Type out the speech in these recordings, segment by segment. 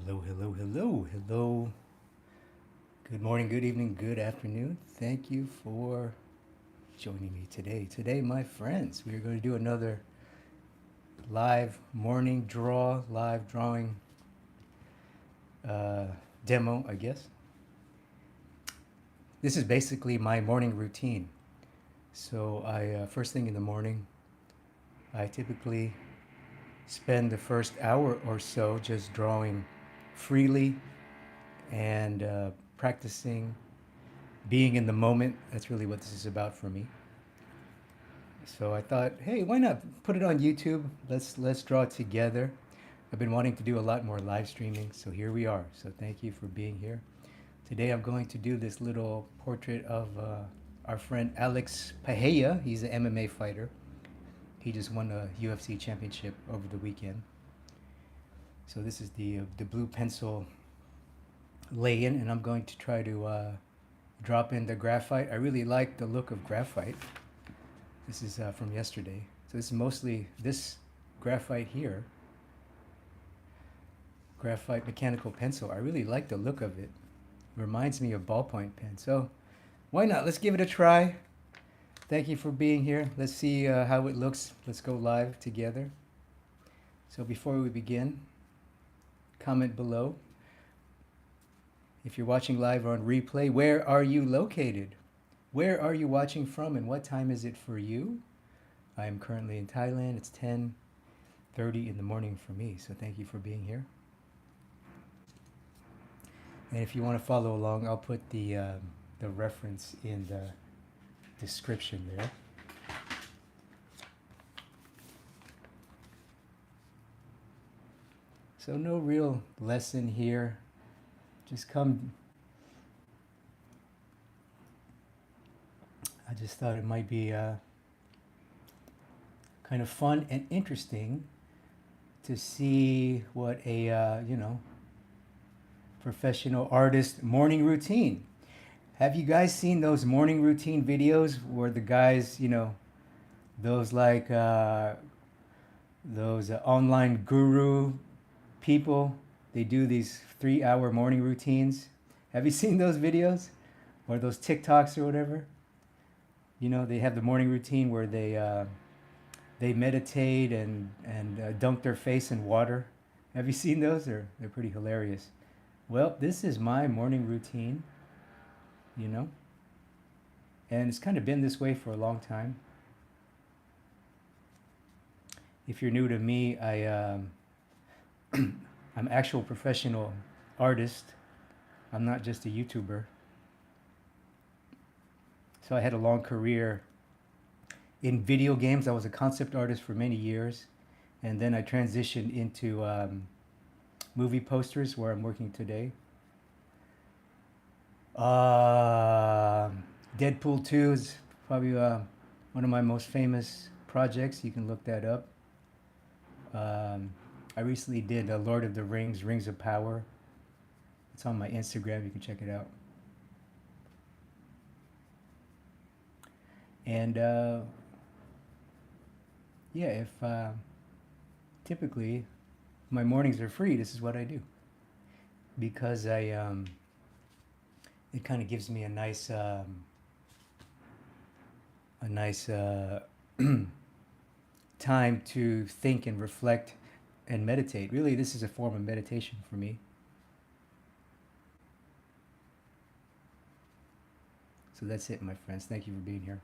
Hello, hello, hello, hello. Good morning, good evening, good afternoon. Thank you for joining me today. Today, my friends, we are going to do another live morning draw, live drawing uh, demo, I guess. This is basically my morning routine. So first thing in the morning, I typically spend the first hour or so just drawing freely and practicing being in the moment. That's really what this is about for me. So I thought, hey, why not put it on YouTube? Let's draw together. I've been wanting to do a lot more live streaming, so here we are. So thank you for being here. Today I'm going to do this little portrait of our friend Alex Pahea. He's an MMA fighter. He just won a UFC championship over the weekend. So this is the blue pencil lay-in, and I'm going to try to drop in the graphite. I really like the look of graphite. This is from yesterday. So this is mostly this graphite here. Graphite mechanical pencil. I really like the look of it. Reminds me of ballpoint pen. So why not? Let's give it a try. Thank you for being here. Let's see how it looks. Let's go live together. So before we begin, comment below. If you're watching live or on replay, where are you located? Where are you watching from and what time is it for you? I am currently in Thailand. It's 10:30 in the morning for me, so thank you for being here. And if you want to follow along, I'll put the reference in the description there. So no real lesson here. Just come. I just thought it might be kind of fun and interesting to see what a professional artist morning routine. Have you guys seen those morning routine videos where the guys, those like those online guru people, they do these 3-hour morning routines? Have you seen those videos or those TikToks or whatever? They have the morning routine where they meditate and dunk their face in water. Have you seen those? They're pretty hilarious. Well, this is my morning routine, and it's kind of been this way for a long time. If you're new to me, I'm actual professional artist. I'm not just a YouTuber. So I had a long career in video games. I was a concept artist for many years, and then I transitioned into movie posters where I'm working today. Deadpool 2 is probably one of my most famous projects. You can look that up. I recently did Lord of the Rings, Rings of Power. It's on my Instagram. You can check it out. And yeah, if typically my mornings are free, this is what I do, because it kind of gives me a nice time to think and reflect and meditate. Really, this is a form of meditation for me. So that's it, my friends. Thank you for being here.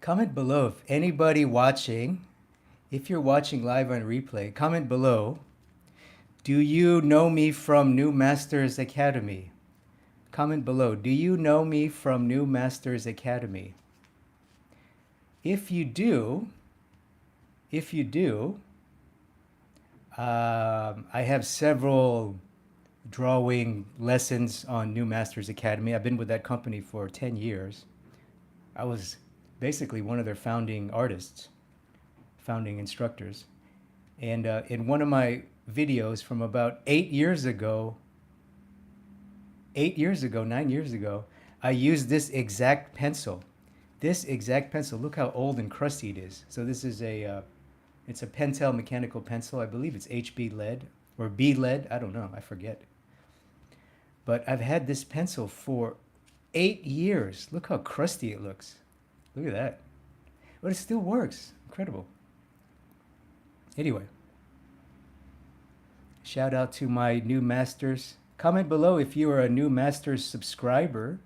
Comment below if anybody watching, if you're watching live on replay, comment below. Do you know me from New Masters Academy? Comment below. Do you know me from New Masters Academy? If you do, if you do, I have several drawing lessons on New Masters Academy. I've been with that company for 10 years. I was basically one of their founding artists, founding instructors. And in one of my videos from about 8 years ago, 9 years ago, I used this exact pencil. This exact pencil. Look how old and crusty it is. So this is it's a Pentel mechanical pencil. I believe it's HB lead or B lead. I don't know. I forget. But I've had this pencil for 8 years. Look how crusty it looks. Look at that. But it still works. Incredible. Anyway, shout out to my New Masters. Comment below if you are a New Masters subscriber.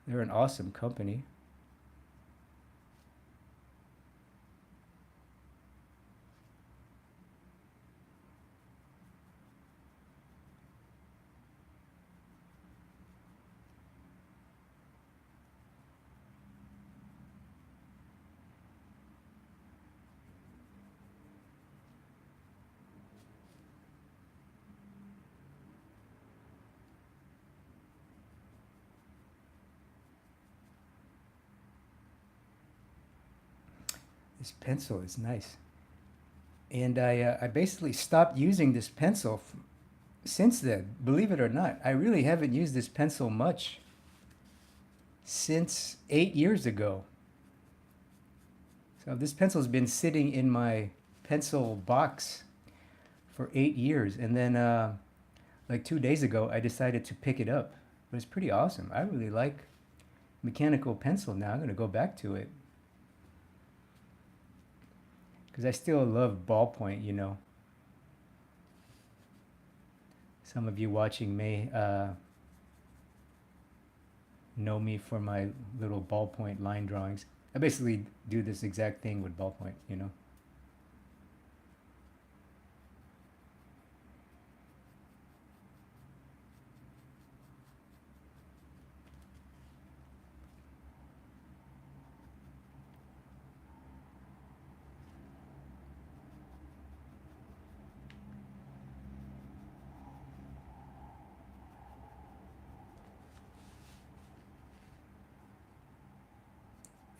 They're an awesome company. This pencil is nice. And I basically stopped using this pencil since then. Believe it or not, I really haven't used this pencil much since 8 years ago. So this pencil's been sitting in my pencil box for 8 years. And then like 2 days ago, I decided to pick it up. But it's pretty awesome. I really like mechanical pencil now. I'm going to go back to it. Because I still love ballpoint, you know. Some of you watching may know me for my little ballpoint line drawings. I basically do this exact thing with ballpoint, you know.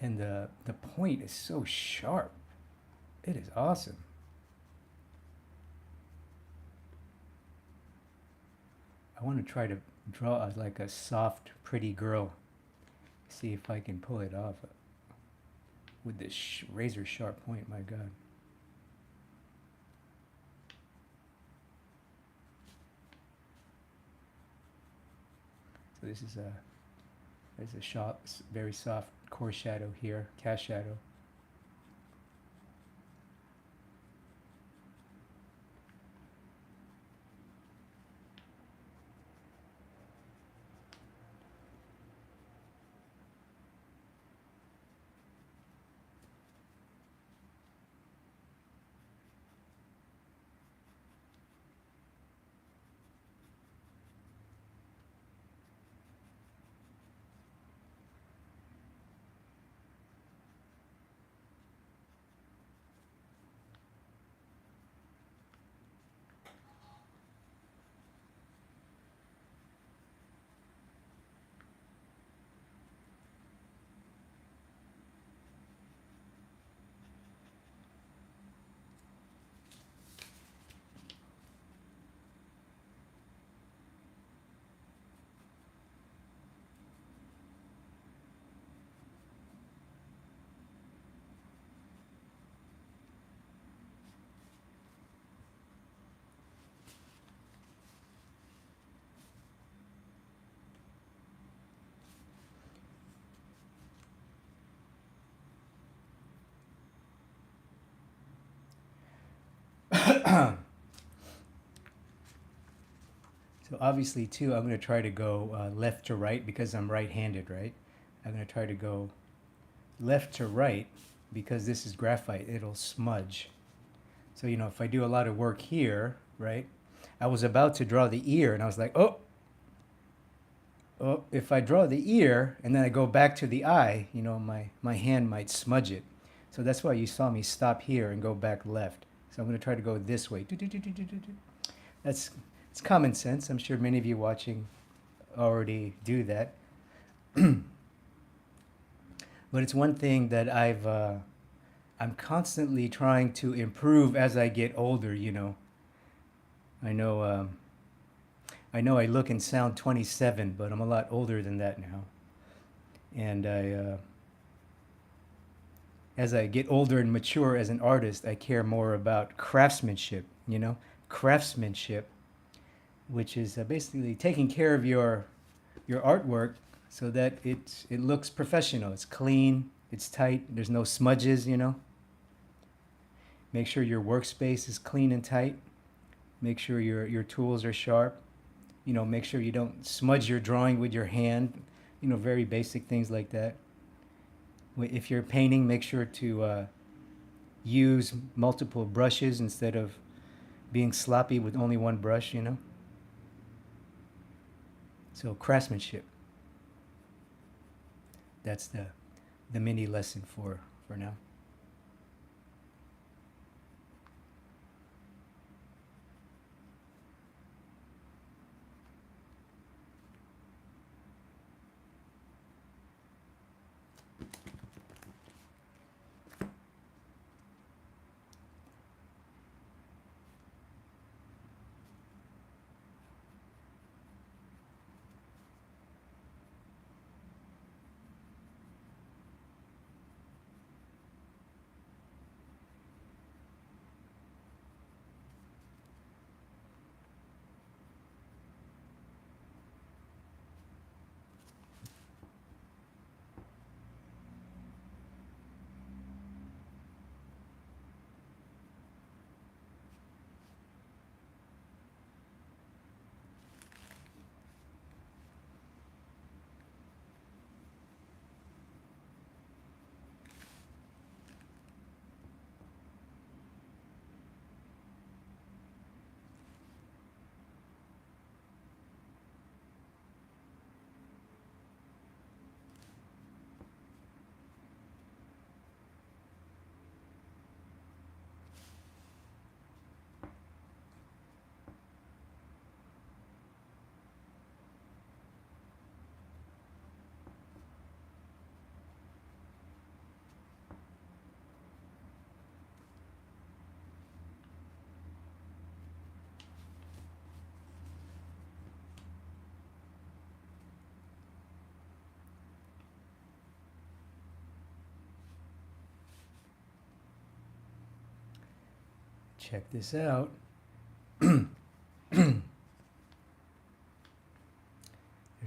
And the point is so sharp. It is awesome. I want to try to draw like a soft, pretty girl. See if I can pull it off with this razor sharp point. My God. So this is there's a very soft core shadow here, cast shadow. So obviously too, I'm going to try to go left to right because I'm right-handed, right? I'm going to try to go left to right, because this is graphite, it'll smudge. So, you know, if I do a lot of work here, right, I was about to draw the ear and I was like, oh, if I draw the ear and then I go back to the eye, you know, my hand might smudge it. So that's why you saw me stop here and go back left. So I'm going to try to go this way. That's, it's common sense. I'm sure many of you watching already do that. But it's one thing that I'm constantly trying to improve as I get older, you know. I know, I look and sound 27, but I'm a lot older than that now. And as I get older and mature as an artist, I care more about craftsmanship, you know, craftsmanship, which is basically taking care of your artwork so that it looks professional. It's clean, it's tight, there's no smudges, you know. Make sure your workspace is clean and tight. Make sure your tools are sharp. You know, make sure you don't smudge your drawing with your hand. You know, very basic things like that. If you're painting, make sure to use multiple brushes instead of being sloppy with only one brush, you know. So craftsmanship. That's the mini lesson for now. Check this out. There's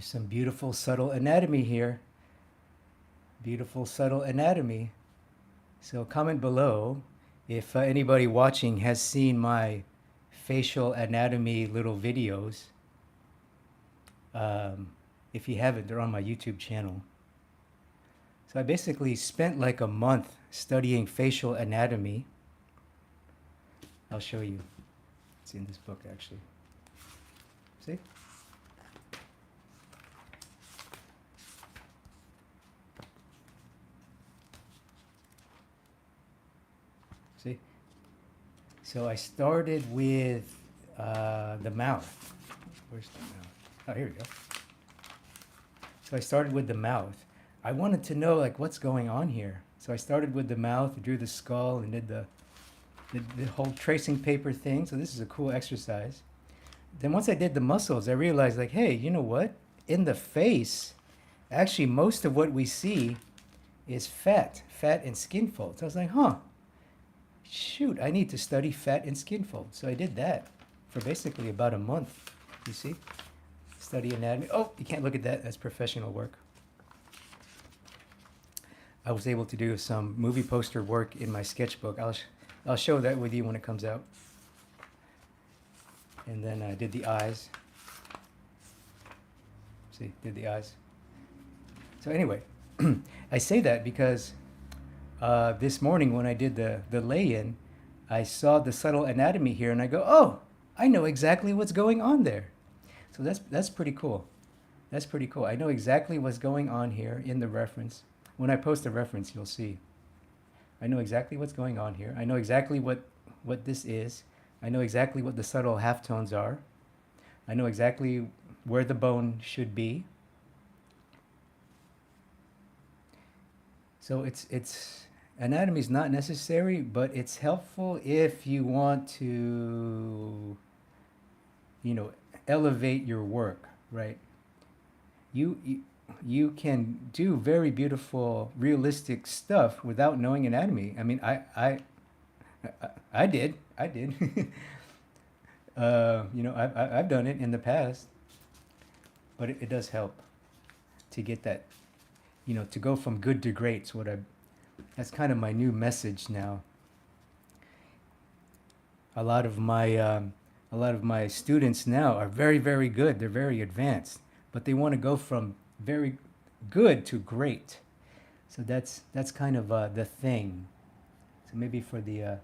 some beautiful subtle anatomy here. Beautiful subtle anatomy. So comment below if anybody watching has seen my facial anatomy little videos. If you haven't, they're on my YouTube channel. So I basically spent like a month studying facial anatomy. I'll show you. It's in this book, actually. See? See? So I started with the mouth. Where's the mouth? Oh, here we go. So I started with the mouth. I wanted to know, like, what's going on here. So I started with the mouth, drew the skull, and did the whole tracing paper thing. So this is a cool exercise. Then once I did the muscles, I realized, like, hey, you know what? In the face, actually most of what we see is fat and skin folds. So I was like, huh, shoot, I need to study fat and skin folds. So I did that for basically about a month. You see? Study anatomy. Oh, you can't look at that. That's professional work. I was able to do some movie poster work in my sketchbook. I'll show that with you when it comes out. And then I did the eyes. See, did the eyes. So anyway, I say that because this morning when I did the lay-in, I saw the subtle anatomy here, and I go, oh, I know exactly what's going on there. So that's pretty cool. That's pretty cool. I know exactly what's going on here in the reference. When I post the reference, you'll see. I know exactly what's going on here. I know exactly what this is. I know exactly what the subtle halftones are. I know exactly where the bone should be. So it's anatomy is not necessary, but it's helpful if you want to, you know, elevate your work, right? You you can do very beautiful, realistic stuff without knowing anatomy. I mean, I did, I did. You know, I've done it in the past, but it does help to get that, you know, to go from good to great. So that's kind of my new message now. A lot of my students now are very, very good. They're very advanced, but they want to go from very good to great. So that's kind of the thing. So maybe for the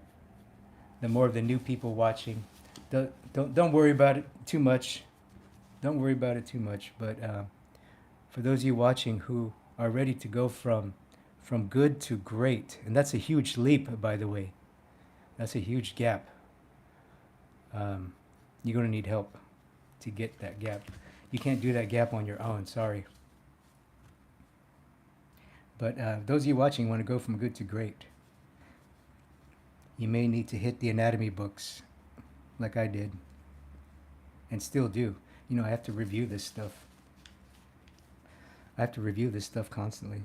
more of the new people watching, don't worry about it too much. Don't worry about it too much. But for those of you watching who are ready to go from good to great, and that's a huge leap, by the way. That's a huge gap. You're going to need help to get that gap. You can't do that gap on your own. Sorry. But those of you watching want to go from good to great. You may need to hit the anatomy books like I did and still do. You know, I have to review this stuff. I have to review this stuff constantly.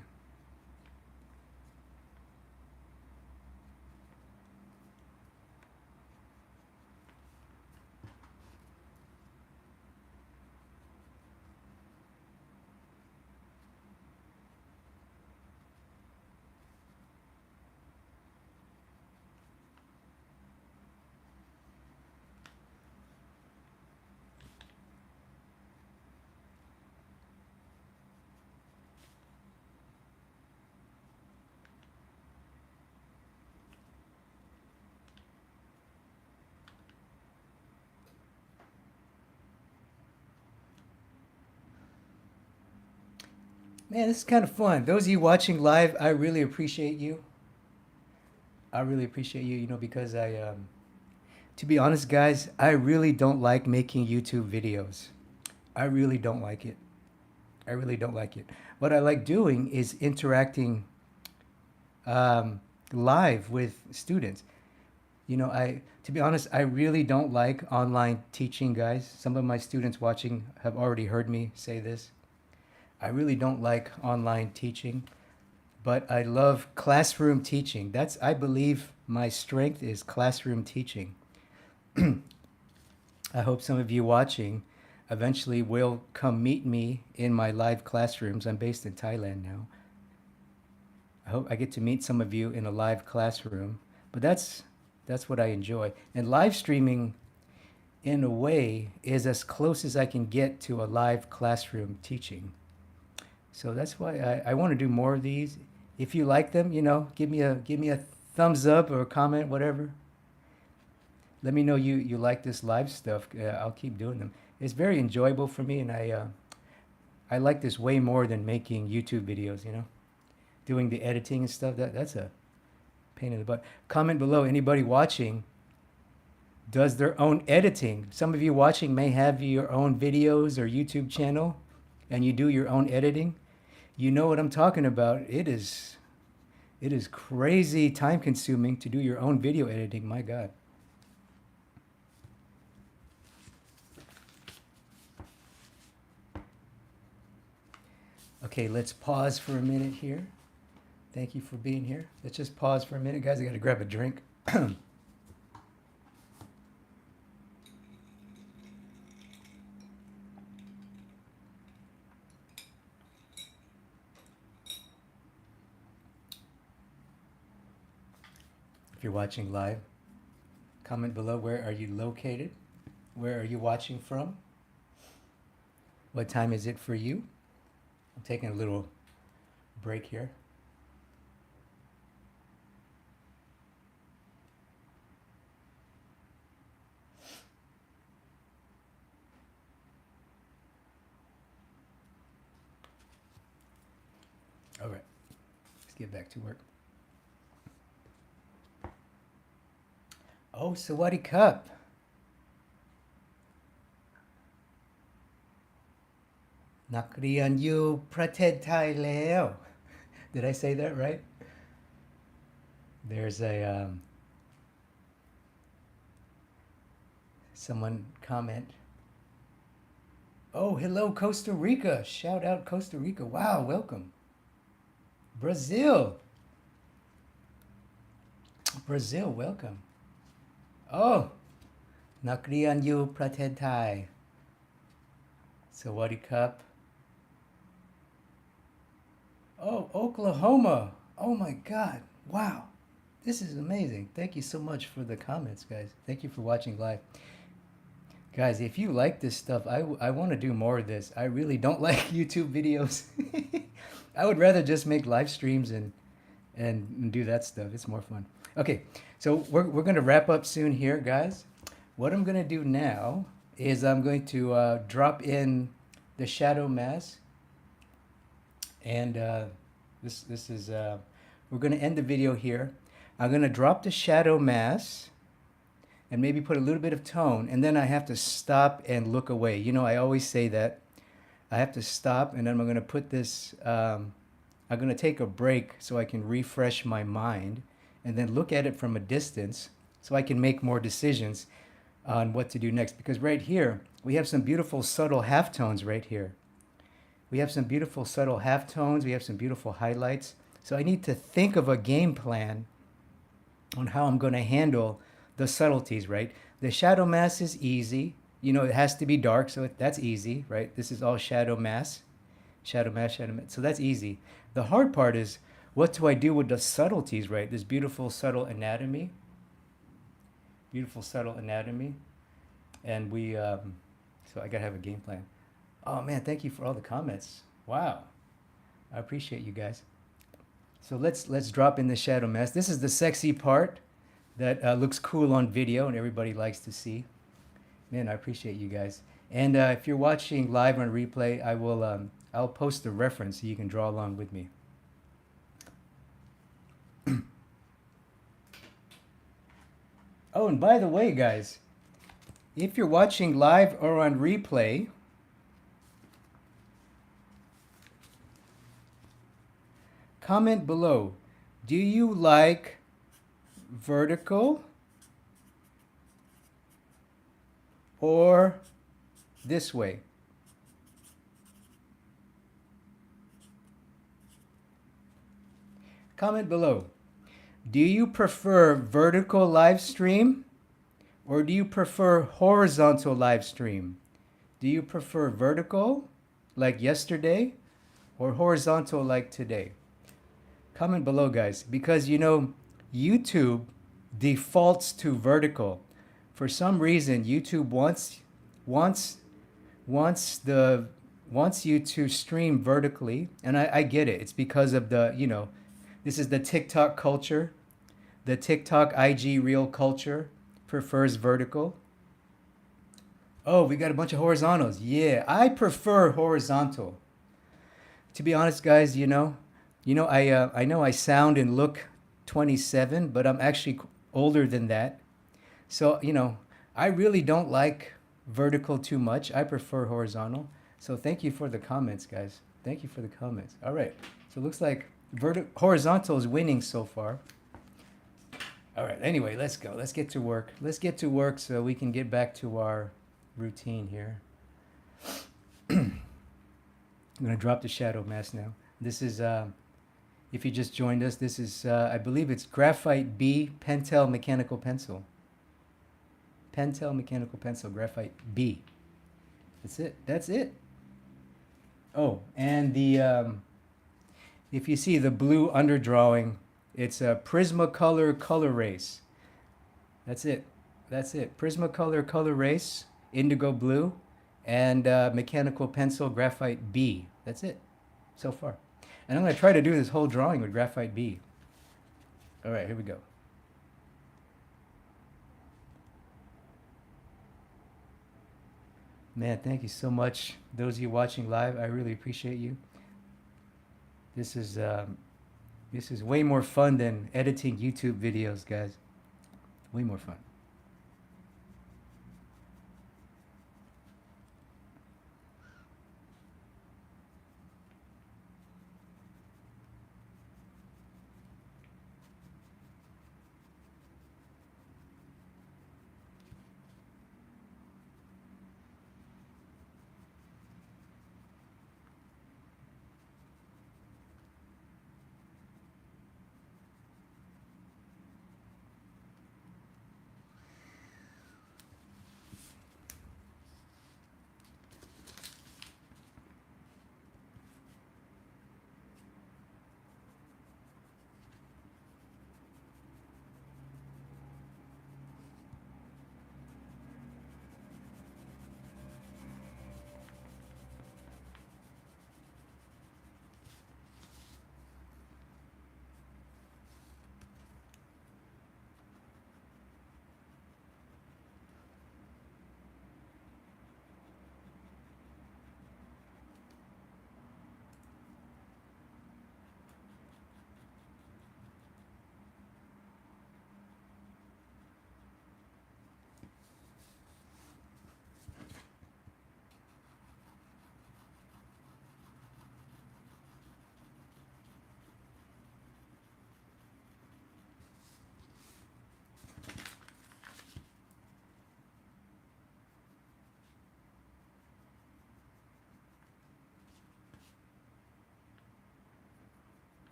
Man, this is kind of fun. Those of you watching live, I really appreciate you. I really appreciate you, you know, because to be honest, guys, I really don't like making YouTube videos. I really don't like it. I really don't like it. What I like doing is interacting live with students. You know, to be honest, I really don't like online teaching, guys. Some of my students watching have already heard me say this. I really don't like online teaching, but I love classroom teaching. I believe my strength is classroom teaching. I hope some of you watching eventually will come meet me in my live classrooms. I'm based in Thailand now. I hope I get to meet some of you in a live classroom, but that's what I enjoy. And live streaming, in a way, is as close as I can get to a live classroom teaching. So that's why I want to do more of these. If you like them, you know, give me a thumbs up or a comment, whatever. Let me know you like this live stuff. I'll keep doing them. It's very enjoyable for me, and I like this way more than making YouTube videos. You know, doing the editing and stuff. That's a pain in the butt. Comment below. Anybody watching does their own editing. Some of you watching may have your own videos or YouTube channel, and you do your own editing. You know what I'm talking about. It is crazy time consuming to do your own video editing. My God. Okay, let's pause for a minute here. Thank you for being here. Let's just pause for a minute, guys. I got to grab a drink. If you're watching live, comment below, where are you located? Where are you watching from? What time is it for you? I'm taking a little break here. Let's get back to work. Oh, Sawadee Cup. Nakriyan yu prated Thai leo. Did I say that right? There's a someone comment. Oh, hello Costa Rica. Shout out Costa Rica. Wow, welcome. Brazil. Brazil, welcome. Oh, Nakriyan yu prated Thai. Sawadee Cup. Oh, Oklahoma. Oh my God. Wow. This is amazing. Thank you so much for the comments, guys. Thank you for watching live. Guys, if you like this stuff, I want to do more of this. I really don't like YouTube videos. I would rather just make live streams and do that stuff. It's more fun. Okay, so we're going to wrap up soon here, guys. What I'm going to do now is I'm going to drop in the shadow mask. And this is, we're going to end the video here. I'm going to drop the shadow mask and maybe put a little bit of tone, and then I have to stop and look away. You know, I always say that. I have to stop, and then I'm going to put this, I'm going to take a break so I can refresh my mind and then look at it from a distance so I can make more decisions on what to do next. Because right here, we have some beautiful subtle halftones right here. We have some beautiful subtle halftones. We have some beautiful highlights. So I need to think of a game plan on how I'm going to handle the subtleties, right? The shadow mask is easy. You know, it has to be dark, so that's easy, right? This is all shadow mask. Shadow mask, shadow mask. So that's easy. The hard part is, what do I do with the subtleties, right? This beautiful subtle anatomy. Beautiful subtle anatomy. And we, so I got to have a game plan. Oh man, thank you for all the comments. Wow. I appreciate you guys. So let's drop in the shadow mask. This is the sexy part that looks cool on video and everybody likes to see. Man, I appreciate you guys. And if you're watching live on replay, I will I'll post the reference so you can draw along with me. Oh, and by the way, guys, if you're watching live or on replay, comment below. Do you like vertical or this way? Comment below. Do you prefer vertical live stream or do you prefer horizontal live stream? Do you prefer vertical like yesterday or horizontal like today? Comment below, guys, because you know YouTube defaults to vertical. For some reason, YouTube wants you to stream vertically, and I get it. It's because of the, you know, this is the TikTok culture. The TikTok IG reel culture prefers vertical. Oh, we got a bunch of horizontals. Yeah, I prefer horizontal. To be honest, guys, I know I sound and look 27, but I'm actually older than that. So, I really don't like vertical too much. I prefer horizontal. So thank you for the comments, guys. Thank you for the comments. All right. So it looks like horizontal is winning so far. All right. Anyway, let's go. Let's get to work. Let's get to work so we can get back to our routine here. I'm going to drop the shadow mask now. This is, if you just joined us, this is, I believe it's Graphite B Pentel Mechanical Pencil. Pentel Mechanical Pencil, Graphite B. That's it. That's it. Oh, and the, if you see the blue underdrawing, it's a Prismacolor Color Race. That's it. That's it. Prismacolor Color Race, indigo blue, and mechanical pencil Graphite B. That's it so far. And I'm going to try to do this whole drawing with Graphite B. All right, here we go. Man, thank you so much. Those of you watching live, I really appreciate you. This is, This is way more fun than editing YouTube videos, guys. Way more fun.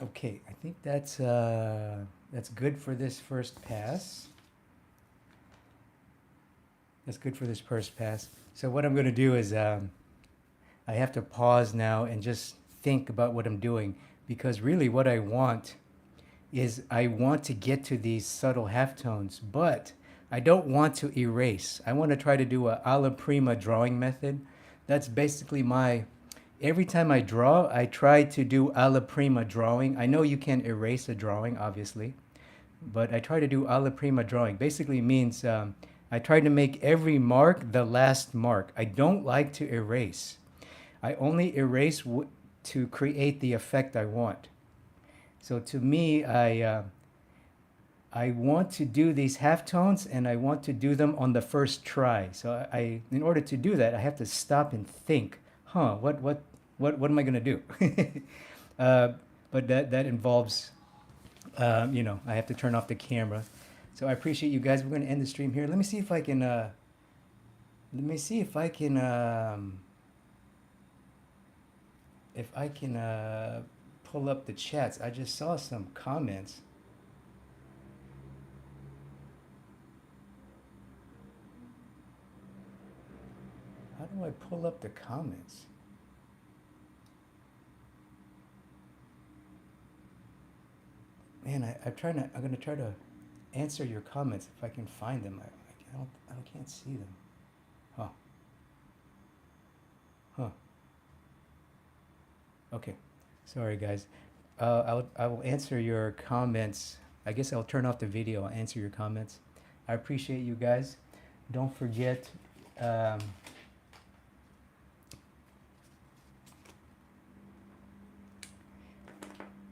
Okay, I think that's good for this first pass. That's good for this first pass. So what I'm going to do is I have to pause now and just think about what I'm doing, because really what I want is I want to get to these subtle halftones, but I don't want to erase. I want to try to do a alla prima drawing method. That's basically my, every time I draw, I try to do alla prima drawing. I know you can erase a drawing, obviously, but I try to do alla prima drawing. Basically means I try to make every mark the last mark. I don't like to erase. I only erase to create the effect I want. So to me, I want to do these halftones and I want to do them on the first try. So in order to do that, I have to stop and think, what am I going to do? uh, but that involves, I have to turn off the camera. So I appreciate you guys. We're going to end the stream here. Let me see if I can, pull up the chats. I just saw some comments. How do I pull up the comments? Man, I'm going to try to answer your comments if I can find them. I can't see them. Huh. Huh. Okay. Sorry, guys. I will answer your comments. I guess I'll turn off the video. I'll answer your comments. I appreciate you guys. Don't forget. Um,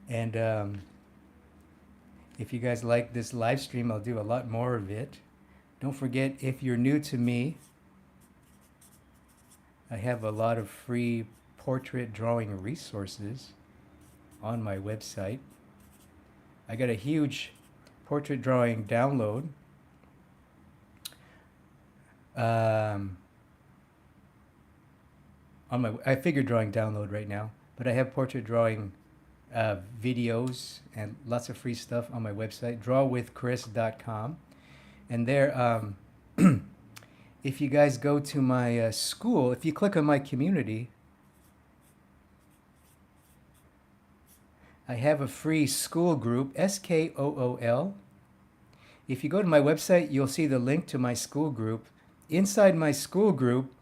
and if you guys like this live stream, I'll do a lot more of it. Don't forget, if you're new to me, I have a lot of free portrait drawing resources on my website. I got a huge portrait drawing download. On my figure drawing download right now, but I have portrait drawing videos and lots of free stuff on my website, drawwithchris.com. And there, if you guys go to my school, if you click on my community, I have a free school group, SKOOL. If you go to my website, you'll see the link to my school group. Inside my school group,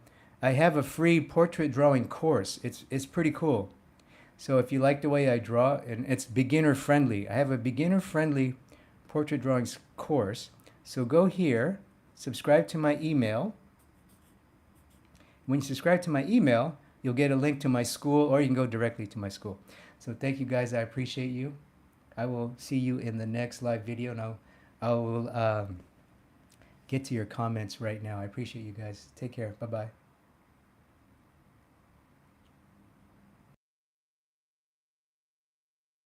I have a free portrait drawing course. It's pretty cool. So if you like the way I draw, and it's beginner friendly, I have a beginner friendly portrait drawing course. So go here, subscribe to my email. When you subscribe to my email, you'll get a link to my school, or you can go directly to my school. So thank you guys. I appreciate you. I will see you in the next live video. Now I will get to your comments right now. I appreciate you guys. Take care. Bye-bye.